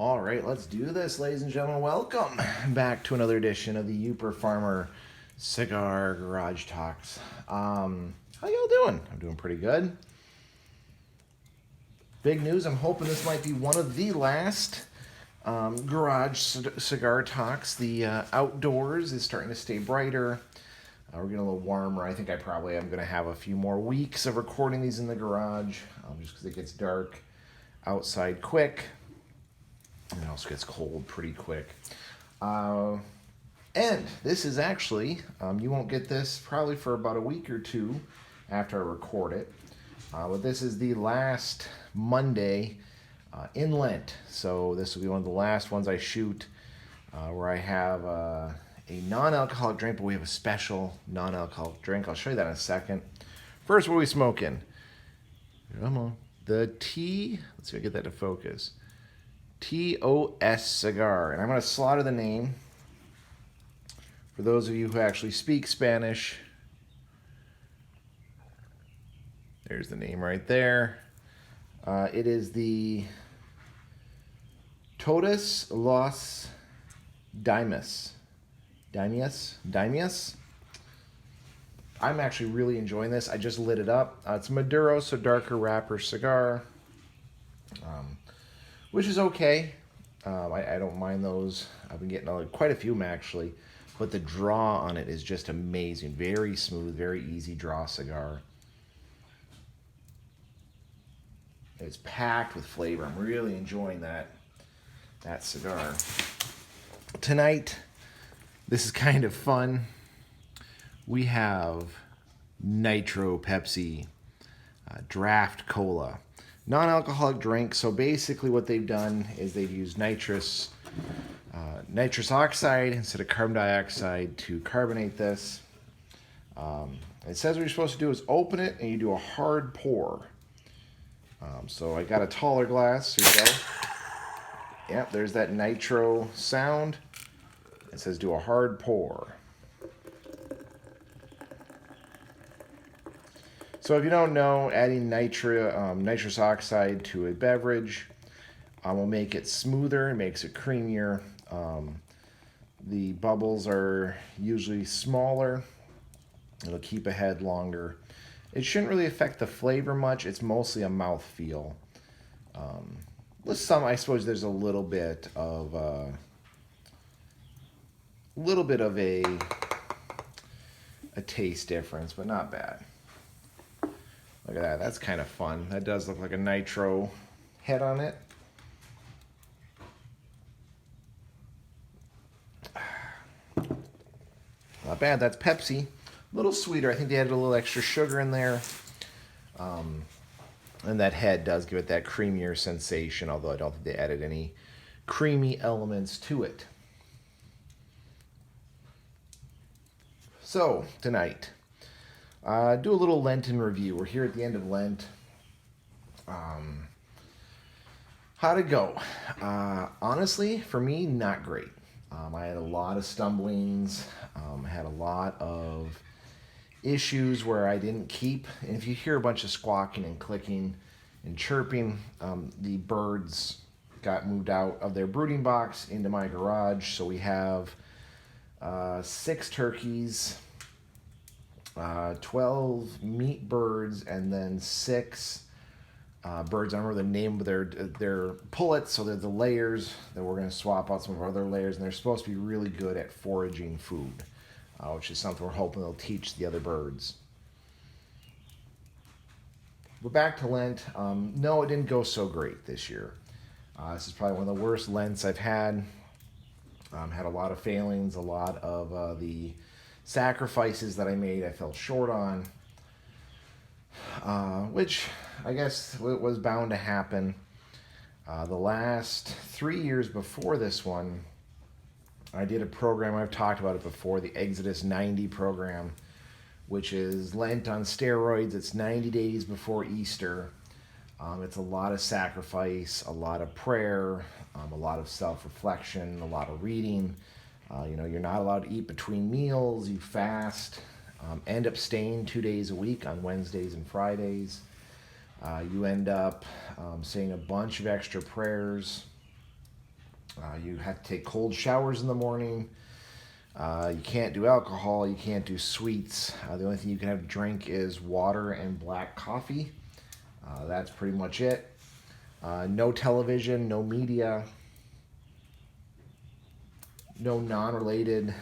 All right, let's do this, ladies and gentlemen. Welcome back to another edition of the Uper Farmer Cigar Garage Talks. How y'all doing? I'm doing pretty good. Big news, I'm hoping this might be one of the last garage cigar talks. The outdoors is starting to stay brighter. We're getting a little warmer. I think I probably am going to have a few more weeks of recording these in the garage just because it gets dark outside quick. And it also gets cold pretty quick. And this is actually, you won't get this probably for about a week or two after I record it. But this is the last Monday in Lent. So this will be one of the last ones I shoot where I have a non-alcoholic drink, but we have a special non-alcoholic drink. I'll show you that in a second. First, what are we smoking? Come on. The T, let's see if I get that to focus. TOS Cigar. And I'm going to slaughter the name. For those of you who actually speak Spanish, there's the name right there. It is the Todos los Daimios. Daimios. I'm actually really enjoying this. I just lit it up. It's Maduro, so darker wrapper cigar. Which is okay. I don't mind those. I've been getting quite a few of them actually. But the draw on it is just amazing. Very smooth, very easy draw cigar. It's packed with flavor. I'm really enjoying that cigar. Tonight, this is kind of fun. We have Nitro Pepsi, Draft Cola. Non-alcoholic drink, so basically what they've done is they've used nitrous oxide instead of carbon dioxide to carbonate this. It says what you're supposed to do is open it and you do a hard pour. So I got a taller glass, here you go. Yep, there's that nitro sound. It says do a hard pour. So if you don't know, adding nitrous oxide to a beverage will make it smoother, it makes it creamier. The bubbles are usually smaller. It'll keep ahead longer. It shouldn't really affect the flavor much. It's mostly a mouthfeel. With some, I suppose there's a little bit of a taste difference, but not bad. Look at that. That's kind of fun. That does look like a nitro head on it. Not bad. That's Pepsi. A little sweeter. I think they added a little extra sugar in there. And that head does give it that creamier sensation, although I don't think they added any creamy elements to it. So, tonight, do a little Lenten review. We're here at the end of Lent. How'd it go? Honestly, for me, not great. I had a lot of stumblings. I had a lot of issues where I didn't keep. And if you hear a bunch of squawking and clicking and chirping, the birds got moved out of their brooding box into my garage. So we have 6 turkeys, 12 meat birds, and then 6 birds. I don't remember the name of their pullets, so they're the layers that we're going to swap out some of our other layers, and they're supposed to be really good at foraging food, which is something we're hoping they'll teach the other birds. But back to Lent. No, it didn't go so great this year. This is probably one of the worst Lents I've had. Had a lot of failings, a lot of the sacrifices that I made I fell short on, which I guess was bound to happen. The last 3 years before this one, I did a program, I've talked about it before, the Exodus 90 program, which is Lent on steroids. It's 90 days before Easter. It's a lot of sacrifice, a lot of prayer, a lot of self-reflection, a lot of reading. You're not allowed to eat between meals. You fast and abstain 2 days a week on Wednesdays and Fridays. You end up saying a bunch of extra prayers. You have to take cold showers in the morning. You can't do alcohol. You can't do sweets. The only thing you can have to drink is water and black coffee. That's pretty much it. No television, no media, no non-related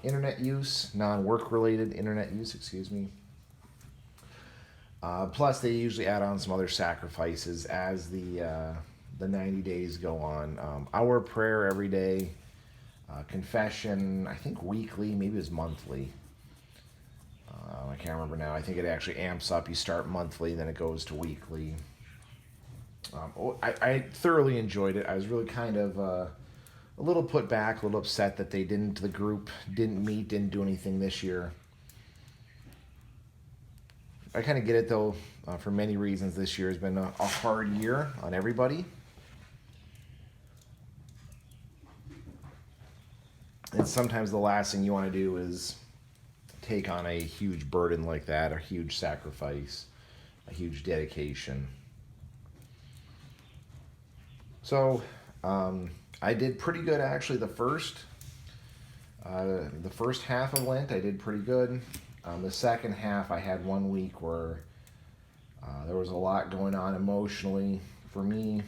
internet use, non-work related internet use, excuse me. Plus, they usually add on some other sacrifices as the 90 days go on. Hour prayer every day, confession, I think weekly, maybe it's monthly. I can't remember now. I think it actually amps up. You start monthly, then it goes to weekly. I thoroughly enjoyed it. I was really kind of a little put back, a little upset that the group didn't meet, didn't do anything this year. I kind of get it though, for many reasons. This year has been a hard year on everybody. And sometimes the last thing you want to do is take on a huge burden like that, a huge sacrifice, a huge dedication. So I did pretty good actually. The first half of Lent I did pretty good. The second half I had 1 week where there was a lot going on emotionally for me.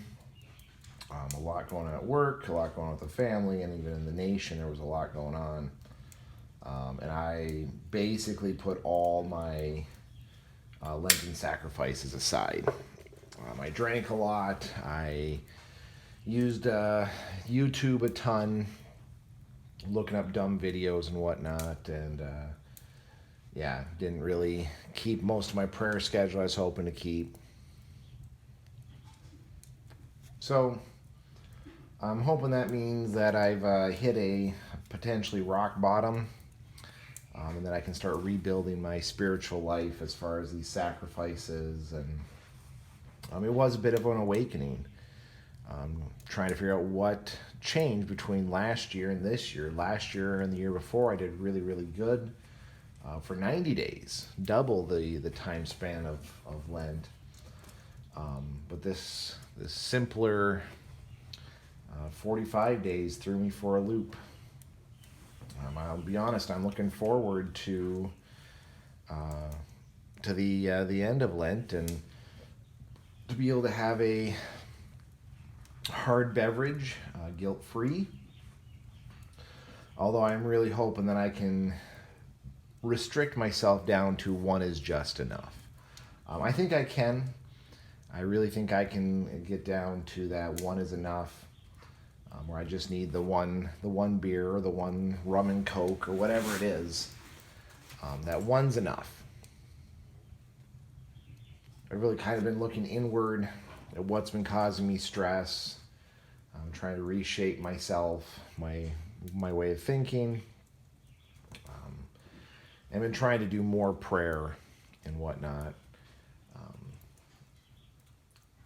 A lot going on at work, a lot going on with the family, and even in the nation there was a lot going on. And I basically put all my Lenten sacrifices aside. I drank a lot. I used YouTube a ton, looking up dumb videos and whatnot, and didn't really keep most of my prayer schedule I was hoping to keep. So I'm hoping that means that I've hit a potentially rock bottom, and that I can start rebuilding my spiritual life as far as these sacrifices. And it was a bit of an awakening. Trying to figure out what changed between last year and this year. Last year and the year before I did really, really good for 90 days, double the time span of Lent. But this simpler 45 days threw me for a loop. I'll be honest, I'm looking forward to the end of Lent and to be able to have a hard beverage, guilt-free. Although I'm really hoping that I can restrict myself down to one is just enough. I think I can. I really think I can get down to that one is enough, where I just need the one beer or the one rum and coke or whatever it is. That one's enough. I've really kind of been looking inward at what's been causing me stress. I'm trying to reshape myself, my way of thinking. I've been trying to do more prayer and whatnot.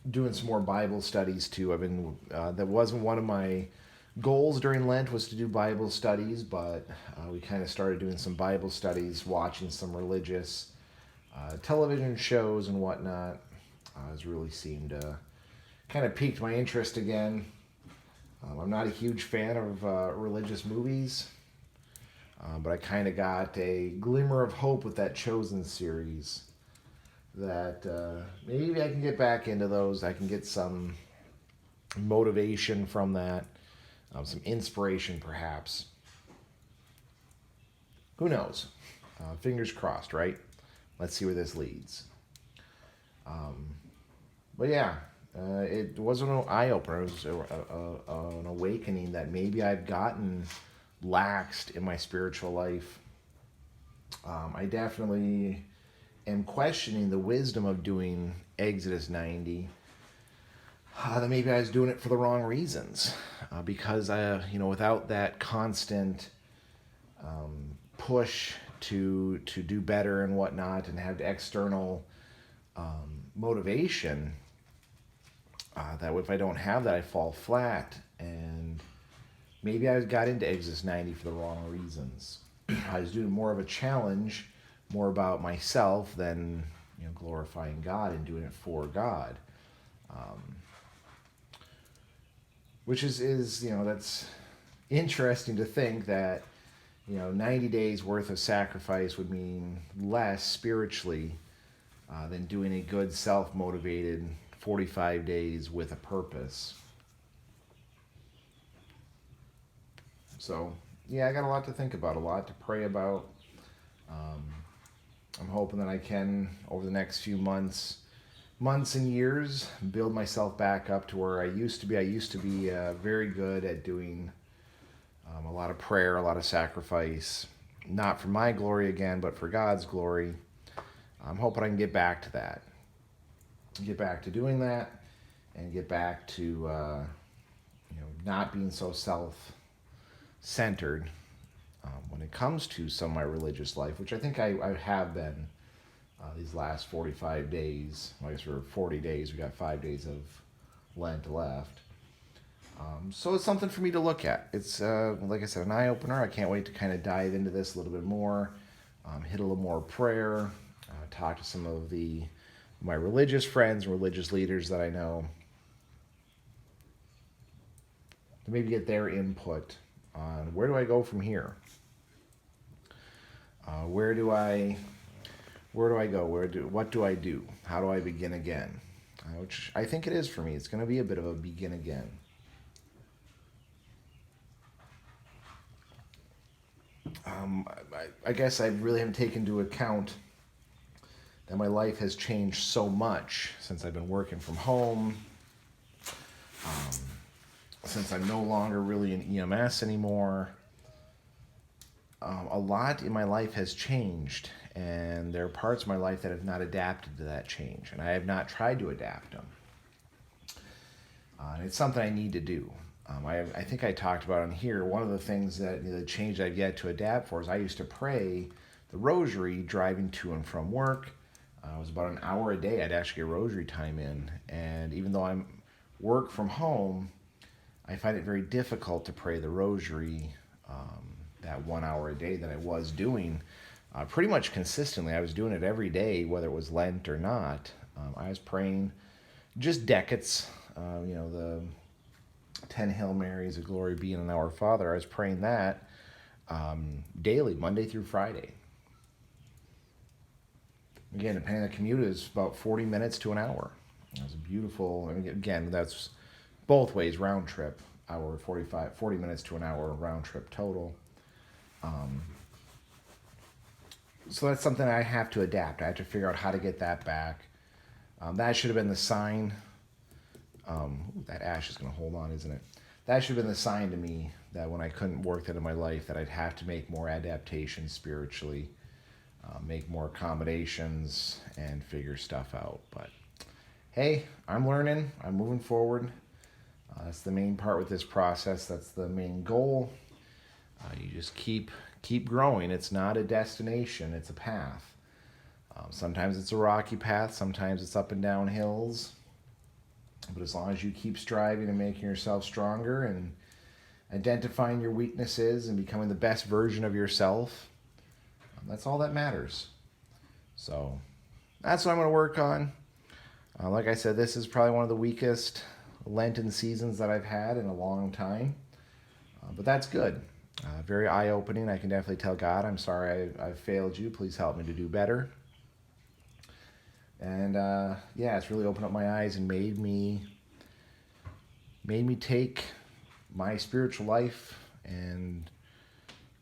Doing some more Bible studies too. That wasn't one of my goals during Lent, was to do Bible studies, but we kind of started doing some Bible studies, watching some religious television shows and whatnot. Has really seemed to kind of piqued my interest again. I'm not a huge fan of religious movies, but I kind of got a glimmer of hope with that Chosen series that maybe I can get back into those. I can get some motivation from that, some inspiration perhaps. Who knows? Fingers crossed, right? Let's see where this leads. But yeah, it wasn't an eye-opener. It was an awakening that maybe I've gotten laxed in my spiritual life. I definitely am questioning the wisdom of doing Exodus 90. That maybe I was doing it for the wrong reasons. Because without that constant push to do better and whatnot, and have external motivation, that if I don't have that, I fall flat. And maybe I got into Exodus 90 for the wrong reasons. I was doing more of a challenge, more about myself than glorifying God and doing it for God. which is that's interesting to think that 90 days worth of sacrifice would mean less spiritually than doing a good self-motivated 45 days with a purpose. So yeah, I got a lot to think about, a lot to pray about. um, I'm hoping that I can, over the next few months and years, build myself back up to where I used to be. I used to be very good at doing a lot of prayer, a lot of sacrifice, not for my glory again, but for God's glory. I'm hoping I can get back to that, get back to doing that, and get back to not being so self-centered when it comes to some of my religious life, which I think I have been these last 45 days. I guess we're 40 days. We got 5 days of Lent left. So it's something for me to look at. It's, like I said, an eye-opener. I can't wait to kind of dive into this a little bit more, hit a little more prayer, talk to some of my religious friends and religious leaders that I know, to maybe get their input on where do I go from here. Where do I go? What do I do? How do I begin again? Which I think it is for me. It's going to be a bit of a begin again. I guess I really haven't taken into account that my life has changed so much since I've been working from home, since I'm no longer really in EMS anymore. A lot in my life has changed, and there are parts of my life that have not adapted to that change, and I have not tried to adapt them. And it's something I need to do. I think I talked about on here, one of the things that the change I've yet to adapt for is I used to pray the rosary driving to and from work. It was about an hour a day I'd actually get rosary time in, and even though I'm work from home, I find it very difficult to pray the rosary that 1 hour a day that I was doing pretty much consistently. I was doing it every day, whether it was Lent or not. I was praying just decades, the 10 Hail Marys, a Glory Be, and an Our Father. I was praying that daily, Monday through Friday. Again, depending on the commute, is about 40 minutes to an hour. It was a beautiful, and again, that's both ways, round trip, 40 minutes to an hour round trip total. So that's something I have to adapt. I have to figure out how to get that back. That should have been the sign. That ash is going to hold on, isn't it? That should have been the sign to me that when I couldn't work that in my life, that I'd have to make more adaptations spiritually, make more accommodations, and figure stuff out. But hey, I'm learning. I'm moving forward. That's the main part with this process. That's the main goal. You just keep growing. It's not a destination. It's a path. Sometimes it's a rocky path. Sometimes it's up and down hills. But as long as you keep striving and making yourself stronger and identifying your weaknesses and becoming the best version of yourself, that's all that matters. So that's what I'm going to work on. Like I said, this is probably one of the weakest Lenten seasons that I've had in a long time. But that's good. Very eye-opening. I can definitely tell God, I'm sorry I've failed you. Please help me to do better. And yeah, it's really opened up my eyes and made me take my spiritual life and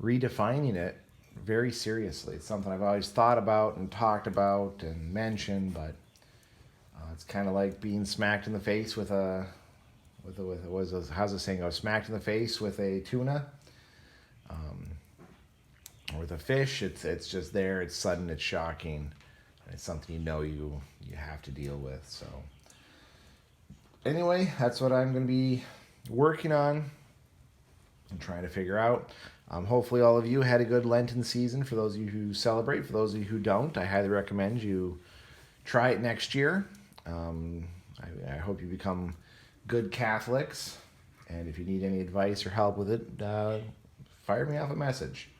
redefining it very seriously. It's something I've always thought about and talked about and mentioned, but it's kind of like being smacked in the face with how's the saying go? Smacked in the face with a tuna, or with a fish. It's just there. It's sudden. It's shocking. It's something you have to deal with. So anyway, that's what I'm going to be working on and trying to figure out. Hopefully all of you had a good Lenten season. For those of you who celebrate, for those of you who don't, I highly recommend you try it next year. I hope you become good Catholics. And if you need any advice or help with it, fire me off a message.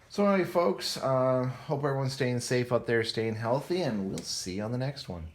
So anyway, folks, hope everyone's staying safe out there, staying healthy, and we'll see you on the next one.